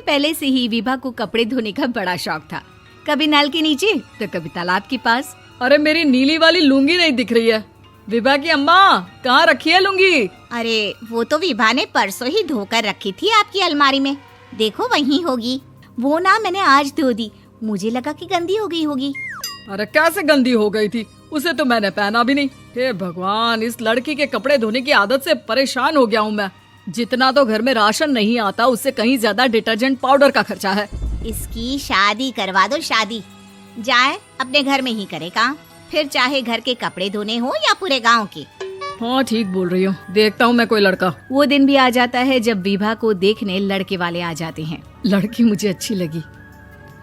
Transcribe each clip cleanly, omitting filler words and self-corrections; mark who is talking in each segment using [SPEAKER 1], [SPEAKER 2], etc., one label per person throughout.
[SPEAKER 1] पहले से ही विभा को कपड़े धोने का बड़ा शौक था। कभी नल के नीचे तो कभी तालाब के पास।
[SPEAKER 2] अरे मेरी नीली वाली लुंगी नहीं दिख रही है। विभा की अम्मा, कहाँ रखी है लुंगी?
[SPEAKER 3] अरे वो तो विभा ने परसों ही धोकर रखी थी आपकी अलमारी में, देखो वहीं होगी। वो ना मैंने आज धो दी, मुझे लगा कि गंदी हो गई होगी।
[SPEAKER 2] अरे कैसे गंदी हो गई थी, उसे तो मैंने पहना भी नहीं। हे भगवान, इस लड़की के कपड़े धोने की आदत से परेशान हो गया हूँ मैं। जितना तो घर में राशन नहीं आता, उससे कहीं ज्यादा डिटर्जेंट पाउडर का खर्चा है।
[SPEAKER 3] इसकी शादी करवा दो, शादी। जाए अपने घर में ही करे काम, फिर चाहे घर के कपड़े धोने हो या पूरे गांव के।
[SPEAKER 2] हाँ ठीक बोल रही हूँ, देखता हूँ मैं कोई लड़का।
[SPEAKER 1] वो दिन भी आ जाता है जब विभा को देखने लड़के वाले आ जाते हैं।
[SPEAKER 2] लड़की मुझे अच्छी लगी।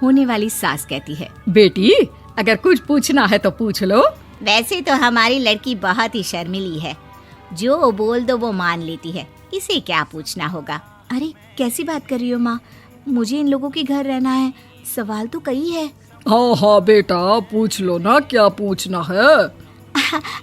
[SPEAKER 1] होने वाली सास कहती है,
[SPEAKER 2] बेटी अगर कुछ पूछना है तो पूछ लो।
[SPEAKER 3] वैसे तो हमारी लड़की बहुत ही शर्मीली है, जो बोल दो वो मान लेती है, इसे क्या पूछना होगा।
[SPEAKER 1] अरे कैसी बात कर रही हो माँ, मुझे इन लोगों के घर रहना है, सवाल तो कई है।
[SPEAKER 2] हाँ हाँ बेटा, पूछ लो ना, क्या पूछना है।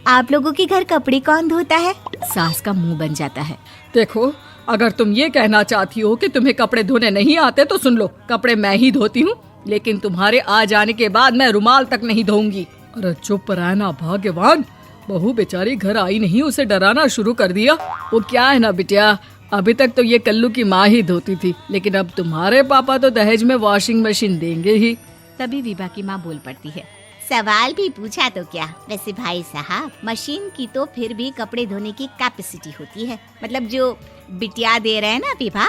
[SPEAKER 1] आप लोगों के घर कपड़े कौन धोता है? सास का मुंह बन जाता है।
[SPEAKER 2] देखो, अगर तुम ये कहना चाहती हो कि तुम्हें कपड़े धोने नहीं आते तो सुन लो, कपड़े मैं ही धोती हूँ, लेकिन तुम्हारे आ जाने के बाद मैं रुमाल तक नहीं धोऊंगी। अरे चुप रहना भाग्यवान, बहू बेचारी घर आई नहीं, उसे डराना शुरू कर दिया। वो क्या है ना बिटिया, अभी तक तो ये कल्लू की माँ ही धोती थी, लेकिन अब तुम्हारे पापा तो दहेज में वॉशिंग मशीन देंगे ही।
[SPEAKER 1] तभी विभा की माँ बोल पड़ती है,
[SPEAKER 3] सवाल भी पूछा तो क्या। वैसे भाई साहब, मशीन की तो फिर भी कपड़े धोने की कैपेसिटी होती है। मतलब जो बिटिया दे रहे हैं ना विभा,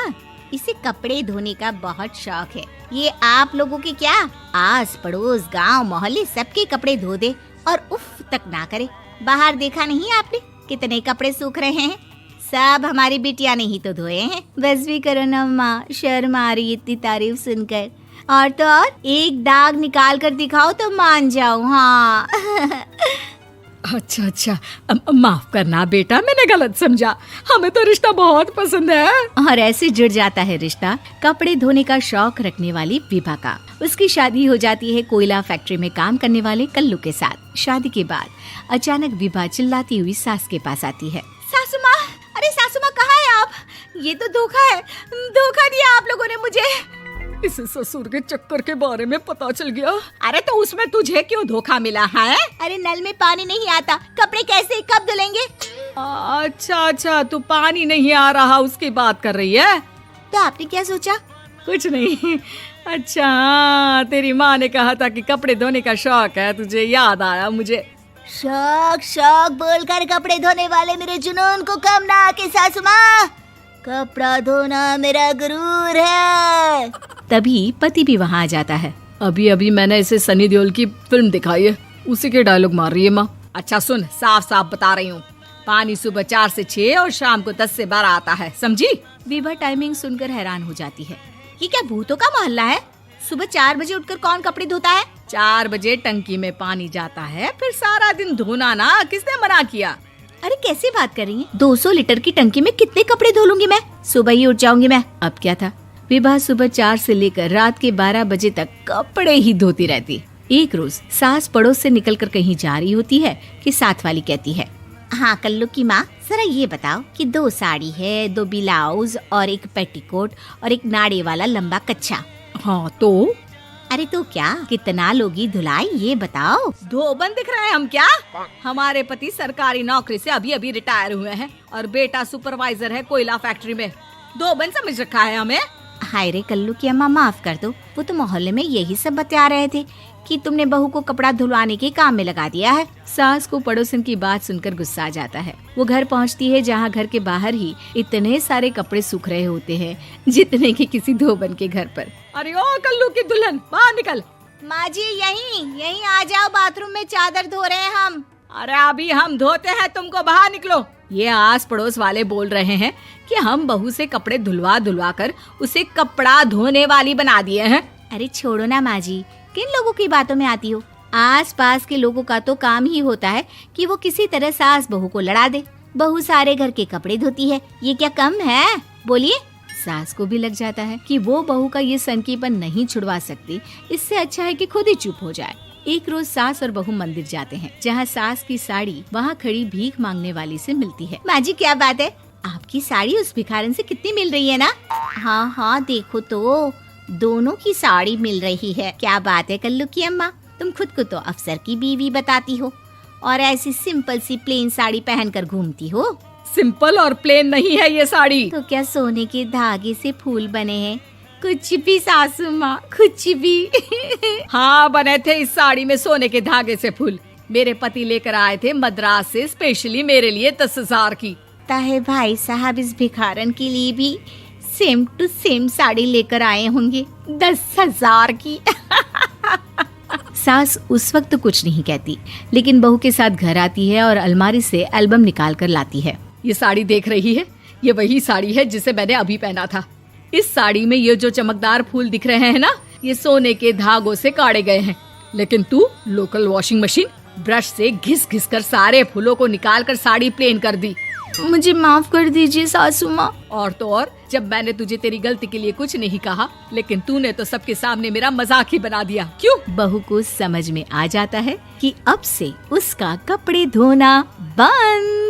[SPEAKER 3] इसे कपड़े धोने का बहुत शौक है। ये आप लोगों के क्या, आस पड़ोस गांव मोहल्ले सबके कपड़े धो दे और उफ तक ना करे। बाहर देखा नहीं आपने कितने कपड़े सूख रहे हैं, सब हमारी बिटिया ने ही तो धोए हैं।
[SPEAKER 1] बस भी करो ना माँ, शर्म आ रही इतनी तारीफ सुनकर। और तो और एक दाग निकाल कर दिखाओ तो मान जाऊँ। हाँ
[SPEAKER 2] अच्छा, माफ करना बेटा, मैंने गलत समझा। हमें तो रिश्ता बहुत पसंद है।
[SPEAKER 1] और ऐसे जुड़ जाता है रिश्ता कपड़े धोने का शौक रखने वाली विभा का। उसकी शादी हो जाती है कोयला फैक्ट्री में काम करने वाले कल्लू के साथ। शादी के बाद अचानक विभा चिल्लाती हुई सास के पास आती है।
[SPEAKER 3] सासू माँ, अरे सासू माँ कहाँ है आप? ये तो धोखा है, धोखा दिया आप लोगों ने मुझे।
[SPEAKER 2] इसे ससुर के चक्कर के बारे में पता चल गया।
[SPEAKER 3] अरे तो उसमें तुझे क्यों धोखा मिला है? अरे नल में पानी नहीं आता, कपड़े कैसे कब धुलेंगे?
[SPEAKER 2] अच्छा, तू पानी नहीं आ रहा उसकी बात कर रही है।
[SPEAKER 3] तो आपने क्या सोचा?
[SPEAKER 2] कुछ नहीं। अच्छा तेरी माँ ने कहा था कि कपड़े धोने का शौक है तुझे, याद आया मुझे।
[SPEAKER 3] शौक बोलकर कपड़े धोने वाले मेरे जुनून को कम ना आके सासू माँ, कपड़ा धोना मेरा गुरूर है।
[SPEAKER 1] तभी पति भी वहाँ आ जाता है।
[SPEAKER 2] अभी मैंने इसे सनी देओल की फिल्म दिखाई है, उसी के डायलॉग मार रही है माँ।
[SPEAKER 3] अच्छा सुन, साफ साफ बता रही हूँ, पानी सुबह 4 से 6 और शाम को 10 से 12 आता है, समझी?
[SPEAKER 1] विभा टाइमिंग सुनकर हैरान हो जाती है।
[SPEAKER 3] ये क्या भूतों का मोहल्ला है? सुबह 4 बजे उठकर कौन कपड़े धोता है?
[SPEAKER 2] 4 बजे टंकी में पानी जाता है, फिर सारा दिन धोना ना, किसने मना किया?
[SPEAKER 1] अरे कैसी बात कर रही हैं? 200 लीटर की टंकी में कितने कपड़े धो लूंगी मैं, सुबह ही उठ जाऊंगी मैं। अब क्या था, विभा सुबह 4 से लेकर रात के 12 बजे तक कपड़े ही धोती रहती। एक रोज सास पड़ोस से निकलकर कहीं जा रही होती है कि साथ वाली कहती है,
[SPEAKER 3] हाँ कल्लू की माँ, जरा ये बताओ कि 2 साड़ी है, 2 ब्लाउज और एक पेटीकोट और एक नाड़े वाला लंबा कच्छा।
[SPEAKER 2] हाँ तो?
[SPEAKER 3] अरे तो क्या, कितना लोगी धुलाई ये बताओ।
[SPEAKER 2] धोबन दिख रहे हैं हम क्या? हमारे पति सरकारी नौकरी से अभी रिटायर हुए हैं और बेटा सुपरवाइजर है कोयला फैक्ट्री में। धोबन समझ रखा है हमें?
[SPEAKER 3] हाय रे कल्लू की अम्मा, माफ कर दो, वो तो मोहल्ले में यही सब बता रहे थे कि तुमने बहू को कपड़ा धुलवाने के काम में लगा दिया है।
[SPEAKER 1] सास को पड़ोसन की बात सुनकर गुस्सा आ जाता है। वो घर पहुंचती है जहां घर के बाहर ही इतने सारे कपड़े सूख रहे होते हैं जितने कि किसी धोबन के घर पर।
[SPEAKER 2] अरे ओ कल्लू की दुल्हन, बाहर निकल।
[SPEAKER 3] माँ जी यहीं आ जाओ, बाथरूम में चादर धो रहे हैं हम।
[SPEAKER 2] अरे अभी हम धोते हैं, तुमको बाहर निकलो। ये आस पड़ोस वाले बोल रहे हैं कि हम बहू से कपड़े धुलवा कर उसे कपड़ा धोने वाली बना दिए हैं।
[SPEAKER 1] अरे छोड़ो ना माँ जी, किन लोगों की बातों में आती हो? आस पास के लोगों का तो काम ही होता है कि वो किसी तरह सास बहू को लड़ा दे। बहू सारे घर के कपड़े धोती है, ये क्या कम है? बोलिए। सास को भी लग जाता है कि वो बहू का ये सनकीपन नहीं छुड़वा सकती, इससे अच्छा है कि खुद ही चुप हो जाए। एक रोज सास और बहू मंदिर जाते हैं, जहाँ सास की साड़ी वहाँ खड़ी भीख मांगने वाली से मिलती है।
[SPEAKER 3] माँ जी क्या बात है, आपकी साड़ी उस भिखारन से कितनी मिल रही है ना? हाँ हाँ देखो तो, दोनों की साड़ी मिल रही है। क्या बात है कल्लू की अम्मा, तुम खुद को तो अफसर की बीवी बताती हो और ऐसी सिंपल सी प्लेन साड़ी पहनकर घूमती हो।
[SPEAKER 2] सिंपल और प्लेन नहीं है ये साड़ी।
[SPEAKER 3] तो क्या सोने के धागे से फूल बने हैं? कुछ भी सासू माँ, कुछ भी।
[SPEAKER 2] हाँ बने थे इस साड़ी में सोने के धागे से फूल। मेरे पति लेकर आए थे मद्रास से स्पेशली मेरे लिए 10,000 की।
[SPEAKER 3] ताहे भाई साहब इस भिखारन के लिए भी सेम टू सेम साड़ी लेकर आए होंगे 10,000 की।
[SPEAKER 1] सास उस वक्त तो कुछ नहीं कहती, लेकिन बहू के साथ घर आती है और अलमारी से एल्बम निकाल कर लाती है।
[SPEAKER 2] ये साड़ी देख रही है, ये वही साड़ी है जिसे मैंने अभी पहना था। इस साड़ी में ये जो चमकदार फूल दिख रहे हैं ना, ये सोने के धागों से काढ़े गए हैं। लेकिन तू लोकल वॉशिंग मशीन ब्रश से घिस घिस कर सारे फूलों को निकाल कर साड़ी प्लेन कर दी।
[SPEAKER 1] मुझे माफ कर दीजिए सासू माँ।
[SPEAKER 2] और तो और, जब मैंने तुझे तेरी गलती के लिए कुछ नहीं कहा, लेकिन तूने तो सबके सामने मेरा मजाक ही बना दिया। क्यों?
[SPEAKER 1] बहू को समझ में आ जाता है कि अब से उसका कपड़े धोना बंद।